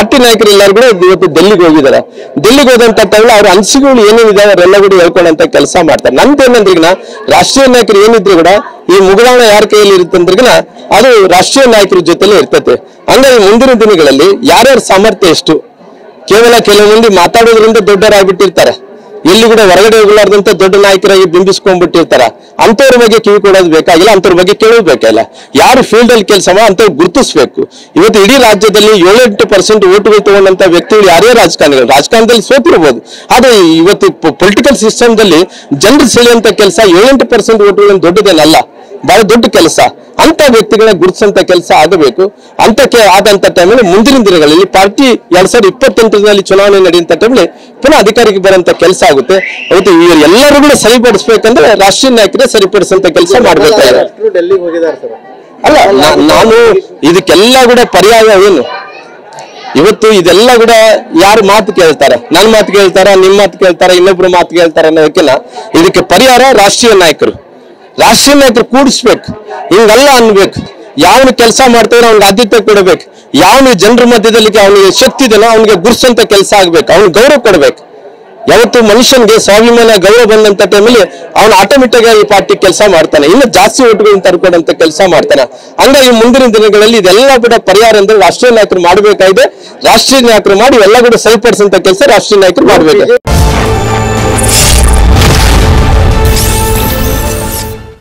Party ನಾಯಕರು ಎಲ್ಲರೂ ಕೂಡ ಇವತ್ತು ಡೆಲ್ಲಿಗೆ ಹೋಗಿದ್ದಾರೆ. ಡೆಲ್ಲಿಗೆ ಹೋದಂತ ಟೈಮ್ ಅವ್ರ ಅನಿಸಿಕೆಗಳು ಏನೇನಿದಾವೆ ಅವರೆಲ್ಲ ಕೂಡ ಹೇಳ್ಕೊಳ್ಳೋಂತ ಕೆಲಸ ಮಾಡ್ತಾರೆ. ನಂದೇನಂದ್ರೆ ಈಗ ರಾಷ್ಟ್ರೀಯ ನಾಯಕರು ಏನಿದ್ರು ಕೂಡ ಈ ಮುಗುಳಾಣ ಯಾರ ಕೈಯಲ್ಲಿ ಇರುತ್ತೆ ಅಂದ್ರೆ ಅದು ರಾಷ್ಟ್ರೀಯ ನಾಯಕರ ಜೊತೆಲೆ ಇರ್ತೈತೆ. ಹಂಗಾಗಿ ಮುಂದಿನ ದಿನಗಳಲ್ಲಿ ಯಾರ್ಯಾರ ಸಾಮರ್ಥ್ಯ ಎಷ್ಟು, ಕೇವಲ ಕೆಲವು ಮಂದಿ ಮಾತಾಡೋದ್ರಿಂದ ದೊಡ್ಡವರಾಗ್ಬಿಟ್ಟಿರ್ತಾರೆ, ಎಲ್ಲಿ ಕೂಡ ಹೊರಗಡೆ ಹೋಗಲಾರ್ದಂತ ದೊಡ್ಡ ನಾಯಕರಾಗಿ ಬಿಂಬಿಸ್ಕೊಂಡ್ಬಿಟ್ಟಿರ್ತಾರ. ಅಂತವ್ರ ಬಗ್ಗೆ ಕಿವಿ ಕೊಡೋದು ಬೇಕಾಗಿಲ್ಲ, ಅಂತವ್ರ ಬಗ್ಗೆ ಕೇಳೋದು ಬೇಕಾಗಿಲ್ಲ. ಯಾರು ಫೀಲ್ಡ್ ಅಲ್ಲಿ ಕೆಲಸ ಮಾಡೋ ಅಂತವ್ರು ಗುರುತಿಸ್ಬೇಕು. ಇವತ್ತು ಇಡೀ ರಾಜ್ಯದಲ್ಲಿ 7-8% ಓಟುಗಳು ತಗೊಂಡಂತ ವ್ಯಕ್ತಿಗಳು ಯಾರೇ ರಾಜಕಾರಣದಲ್ಲಿ ಸೋತಿರ್ಬೋದು, ಆದ್ರೆ ಇವತ್ತು ಪೊಲಿಟಿಕಲ್ ಸಿಸ್ಟಮ್ದಲ್ಲಿ ಜನರು ಸೆಳೆಯುವಂತ ಕೆಲಸ 7-8% ಓಟುಗಳನ್ನು ದೊಡ್ಡದೇನಲ್ಲ, ಬಹಳ ದೊಡ್ಡ ಕೆಲಸ. ಅಂತ ವ್ಯಕ್ತಿಗಳನ್ನ ಗುರುತಿಸಂತ ಕೆಲಸ ಆಗಬೇಕು. ಅಂತಕ್ಕೆ ಆದಂತ ಟೈಮಲ್ಲಿ ಮುಂದಿನ ದಿನಗಳಲ್ಲಿ ಪಾರ್ಟಿ 2028ರಲ್ಲಿ ಚುನಾವಣೆ ನಡೆಯುವಂತ ಟೈಮಲ್ಲಿ ಪುನಃ ಅಧಿಕಾರಕ್ಕೆ ಬರುವಂತ ಕೆಲಸ ಆಗುತ್ತೆ. ಅವತ್ತು ಇವರೆಲ್ಲರೂ ಕೂಡ ಸರಿಪಡಿಸ್ಬೇಕಂದ್ರೆ ರಾಷ್ಟ್ರೀಯ ನಾಯಕರೇ ಸರಿಪಡಿಸುವಂತ ಕೆಲಸ ಮಾಡ್ಬೇಕಾದ್ರೆ ಅಲ್ಲ. ನಾನು ಇದಕ್ಕೆಲ್ಲ ಕೂಡ ಪರ್ಯಾಯ ಏನು, ಇವತ್ತು ಇದೆಲ್ಲ ಕೂಡ ಯಾರು ಮಾತು ಕೇಳ್ತಾರೆ, ನನ್ನ ಮಾತು ಕೇಳ್ತಾರ, ನಿಮ್ಮ ಮಾತು ಕೇಳ್ತಾರ, ಇನ್ನೊಬ್ರು ಮಾತು ಕೇಳ್ತಾರ ಅನ್ನೋದಕ್ಕಿಂತ ಇದಕ್ಕೆ ಪರಿಹಾರ ರಾಷ್ಟ್ರೀಯ ನಾಯಕರು ಕೂಡಿಸ್ಬೇಕು. ಹಿಂಗಲ್ಲ ಅನ್ಬೇಕು. ಯಾವನು ಕೆಲಸ ಮಾಡ್ತಾರೋ ಅವ್ನಿಗೆ ಆದ್ಯತೆ ಕೊಡಬೇಕು. ಯಾವನು ಜನರ ಮಧ್ಯದಲ್ಲಿ ಅವನಿಗೆ ಶಕ್ತಿ ಇದೆನೋ ಅವನಿಗೆ ಗುರ್ಸಂತ ಕೆಲಸ ಆಗ್ಬೇಕು, ಅವ್ನಿಗೆ ಗೌರವ ಕೊಡ್ಬೇಕು. ಯಾವತ್ತು ಮನುಷ್ಯನಿಗೆ ಸ್ವಾಭಿಮಾನ ಗೌರವ ಬಂದಂತ ಟೈಮಲ್ಲಿ ಅವನು ಆಟೋಮೆಟಿಕ್ ಆಗಿ ಪಾರ್ಟಿ ಕೆಲಸ ಮಾಡ್ತಾನೆ, ಇನ್ನು ಜಾಸ್ತಿ ಓಟುಗಳನ್ನ ತರ್ಕೊಡಂತ ಕೆಲಸ ಮಾಡ್ತಾನೆ. ಹಂಗಾಗಿ ಮುಂದಿನ ದಿನಗಳಲ್ಲಿ ಇದೆಲ್ಲ ಕೂಡ ಪರಿಹಾರ ಅಂದ್ರೆ ರಾಷ್ಟ್ರೀಯ ನಾಯಕರು ಮಾಡಬೇಕಾಗಿದೆ. ರಾಷ್ಟ್ರೀಯ ನಾಯಕರು ಮಾಡಿ ಎಲ್ಲ ಕೂಡ ಸರಿಪಡಿಸಂತ ಕೆಲಸ ರಾಷ್ಟ್ರೀಯ ನಾಯಕರು ಮಾಡಬೇಕು.